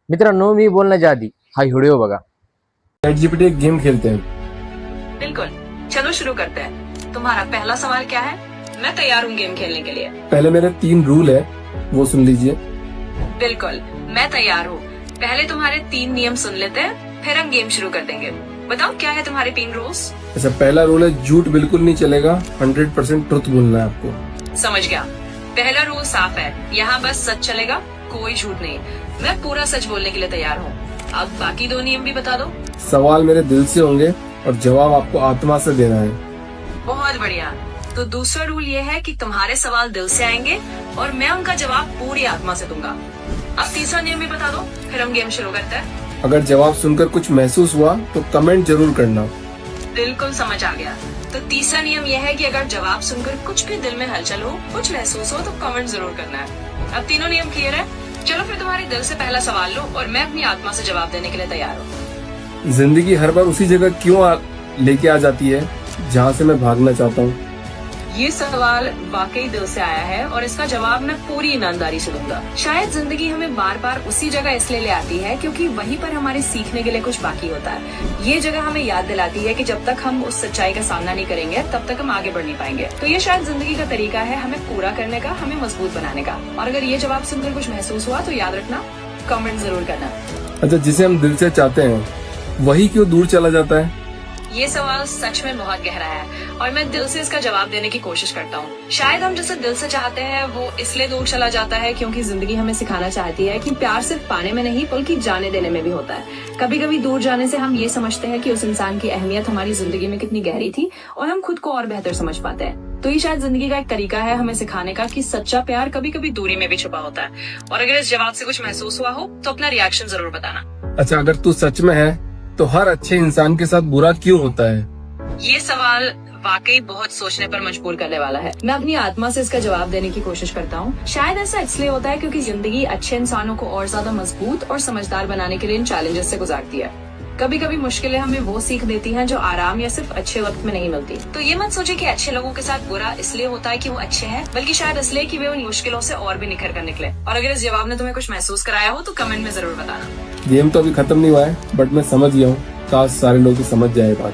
मित्रांनो, मी बोलण्याच्या आधी हा व्हिडिओ बघा. चैट जीपीटी एक गेम खेलते हैं। बिल्कुल, चलो शुरू करते हैं। तुम्हारा पहला सवाल क्या है? मैं तैयार हूँ गेम खेलने के लिए। पहले मेरे 3 रूल है, वो सुन लीजिए। बिल्कुल, मैं तैयार हूँ। पहले तुम्हारे 3 नियम सुन लेते हैं, फिर हम गेम शुरू कर देंगे। बताओ क्या है तुम्हारे 3 रूल्स? ऐसा पहला रूल है, झूठ बिल्कुल नहीं चलेगा, 100% ट्रुथ बोलना है आपको। समझ गया। पहला रूल साफ है, यहाँ बस सच चलेगा, कोई झूठ नहीं। मैं पूरा सच बोलने के लिए तैयार हूँ। अब बाकी 2 नियम भी बता दो। सवाल मेरे दिल से होंगे और जवाब आपको आत्मा से देना है। बहुत बढ़िया। तो दूसरा रूल ये है कि तुम्हारे सवाल दिल से आएंगे और मैं उनका जवाब पूरी आत्मा से दूंगा। अब तीसरा नियम भी बता दो, फिर हम गेम शुरू करते हैं। अगर जवाब सुनकर कुछ महसूस हुआ तो कमेंट जरूर करना। बिल्कुल समझ आ गया। तो तीसरा नियम यह है कि अगर जवाब सुनकर कुछ भी दिल में हलचल हो, कुछ महसूस हो, तो कमेंट जरूर करना है। अब तीनों नियम क्लियर है? चलो फिर तुम्हारे दिल से पहला सवाल लो और मैं अपनी आत्मा से जवाब देने के लिए तैयार हूँ। जिंदगी हर बार उसी जगह क्यों लेके आ जाती है जहाँ से मैं भागना चाहता हूँ? ये सवाल वाकई दिल से आया है और इसका जवाब मैं पूरी ईमानदारी से दूंगा। शायद जिंदगी हमें बार बार उसी जगह इसलिए ले आती है क्योंकि वहीं पर हमारे सीखने के लिए कुछ बाकी होता है। ये जगह हमें याद दिलाती है कि जब तक हम उस सच्चाई का सामना नहीं करेंगे तब तक हम आगे बढ़ नहीं पाएंगे। तो ये शायद जिंदगी का तरीका है हमें पूरा करने का, हमें मजबूत बनाने का। और अगर ये जवाब सुनकर कुछ महसूस हुआ तो याद रखना, कमेंट जरूर करना। अच्छा, जिसे हम दिल से चाहते हैं वही क्यों दूर चला जाता है? ये सवाल सच में बहुत गहरा है और मैं दिल से इसका जवाब देने की कोशिश करता हूँ। शायद हम जिसे दिल से चाहते हैं वो इसलिए दूर चला जाता है क्योंकि जिंदगी हमें सिखाना चाहती है कि प्यार सिर्फ पाने में नहीं बल्कि जाने देने में भी होता है। कभी कभी दूर जाने से हम ये समझते हैं कि उस इंसान की अहमियत हमारी जिंदगी में कितनी गहरी थी और हम खुद को और बेहतर समझ पाते हैं। तो ये शायद जिंदगी का एक तरीका है हमें सिखाने का कि सच्चा प्यार कभी कभी दूरी में भी छुपा होता है। और अगर इस जवाब से कुछ महसूस हुआ हो तो अपना रिएक्शन जरूर बताना। अच्छा, अगर तू सच में है तो हर अच्छे इंसान के साथ बुरा क्यों होता है? ये सवाल वाकई बहुत सोचने पर मजबूर करने वाला है। मैं अपनी आत्मा से इसका जवाब देने की कोशिश करता हूँ। शायद ऐसा इसलिए होता है क्योंकि जिंदगी अच्छे इंसानों को और ज्यादा मजबूत और समझदार बनाने के लिए इन चैलेंजेस से गुजारती है। कभी कभी मुश्किलें हमें वो सीख देती हैं जो आराम या सिर्फ अच्छे वक्त में नहीं मिलती। तो ये मत सोचे कि अच्छे लोगों के साथ बुरा इसलिए होता है कि वो अच्छे हैं, बल्कि शायद इसलिए कि वे उन मुश्किलों से और भी निखर कर निकले। और अगर इस जवाब ने तुम्हें कुछ महसूस कराया हो तो कमेंट में जरूर बताना। गेम तो अभी खत्म नहीं हुआ है, बट मैं समझ गया हूँ। काश सारे लोग समझ जाए बात।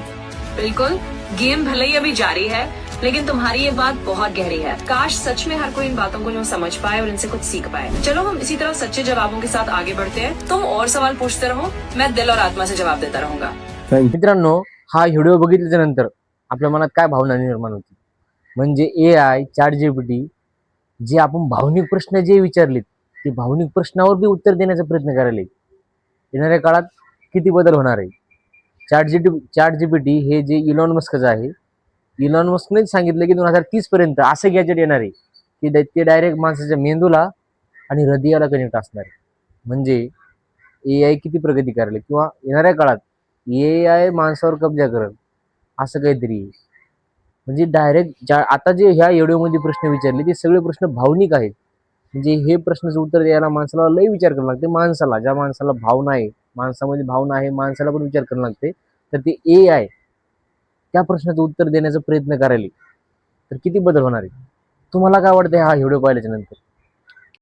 बिल्कुल, गेम भले ही अभी जारी है लेकिन तुम्हारी ये बात बहुत गहरी है। काश सच में हर कोई इन बातों को जो समझ पाए और इनसे कुछ सीख पाए। चलो हम इसी तरह सच्चे जवाबों के साथ आगे बढ़ते हैं। तुम और सवाल पूछते रहो, मैं दिल और आत्मा से जवाब देता रहूंगा। Thank you. मित्रांनो, हा व्हिडिओ बघितल्याच्या नंतर आपल्या मनात काय भावना निर्माण होती? म्हणजे AI चॅट जीपीटी जे आपण भावनिक प्रश्न जे विचारलेत ते भावनिक प्रश्नावर बी उत्तर देण्याचा प्रयत्न करायला. येणाऱ्या काळात किती बदल होणार आहे? चॅट जीपीटी हे जे इलॉन मस्कचं आहे, इलॉन मस्कनेच सांगितलं की 2030 पर्यंत असं गॅजेट येणार आहे की ते डायरेक्ट माणसाच्या मेंदूला आणि हृदयाला कनेक्ट असणार आहे. म्हणजे AI किती प्रगती करेल किंवा येणाऱ्या काळात AI माणसावर कब्जा करेल असं काहीतरी आहे. म्हणजे डायरेक्ट आता जे ह्या व्हिडिओमध्ये प्रश्न विचारले ते सगळे प्रश्न भावनिक आहेत. म्हणजे हे प्रश्नाचं उत्तर द्यायला माणसाला लय विचार करावा लागते. माणसाला, ज्या माणसाला भावना आहे, माणसामध्ये भावना आहे, माणसाला पण विचार करावा लागते. तर ते AI त्या प्रश्नाचं उत्तर देण्याचा प्रयत्न करायला तर किती बदल होणार आहे? तुम्हाला काय वाटतं हा व्हिडिओ पाहिल्याच्या नंतर?